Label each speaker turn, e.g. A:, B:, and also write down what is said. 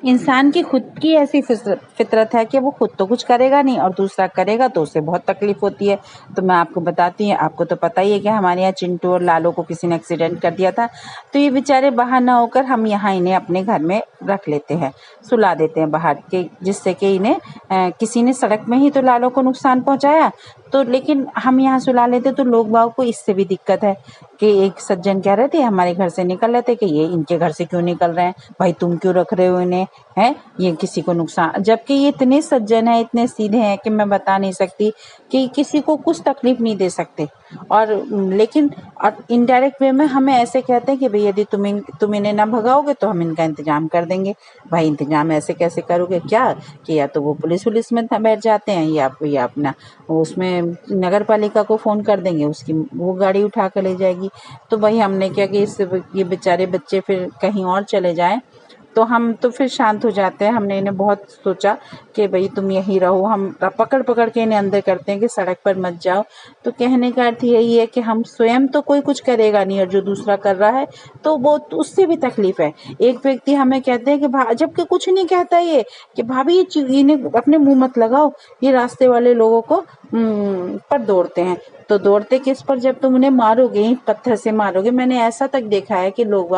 A: इंसान की खुद की ऐसी फितरत है कि वो खुद तो कुछ करेगा नहीं और दूसरा करेगा तो उसे बहुत तकलीफ होती है। तो मैं आपको बताती हूँ, आपको तो पता ही है कि हमारे यहाँ चिंटू और लालू को किसी ने एक्सीडेंट कर दिया था, तो ये बेचारे बाहर ना होकर हम यहाँ इन्हें अपने घर में रख लेते हैं, सुला देते हैं बाहर के, जिससे कि इन्हें किसी ने सड़क में ही तो लालू को नुकसान पहुँचाया, तो लेकिन हम यहाँ सुला लेते तो लोग बाग को इससे भी दिक्कत है कि एक सज्जन कह रहे थे हमारे घर से निकल रहे थे कि ये इनके घर से क्यों निकल रहे हैं, भाई तुम क्यों रख रहे हो इन्हें, है ये किसी को नुकसान, जबकि ये इतने सज्जन हैं, इतने सीधे हैं कि मैं बता नहीं सकती कि किसी को कुछ तकलीफ नहीं दे सकते। और लेकिन इनडायरेक्ट वे में हमें ऐसे कहते हैं कि भाई यदि तुम इन्हें ना भगाओगे तो हम इनका इंतजाम कर देंगे। भाई इंतजाम ऐसे कैसे करोगे, क्या कि या तो वो पुलिस में बैठ जाते हैं या अपना उसमें नगर पालिका को फ़ोन कर देंगे, उसकी वो गाड़ी उठा कर ले जाएगी। तो भाई हमने क्या कि ये बेचारे बच्चे फिर कहीं और चले जाएं, तो हम तो फिर शांत हो जाते हैं। हमने इन्हें बहुत सोचा कि भाई तुम यहीं रहो, हम पकड़ के इन्हें अंदर करते हैं कि सड़क पर मत जाओ। तो कहने का अर्थ यही है कि हम स्वयं तो कोई कुछ करेगा नहीं और जो दूसरा कर रहा है तो वो तो उससे भी तकलीफ है। एक व्यक्ति हमें कहते हैं कि जबकि कुछ नहीं कहता ये कि भाभी ये इन्हें अपने मुंह मत लगाओ, ये रास्ते वाले लोगों को पर दौड़ते हैं। तो दौड़ते किस पर, जब तुम उन्हें मारोगे, ईंट पत्थर से मारोगे। मैंने ऐसा तक देखा है कि लोग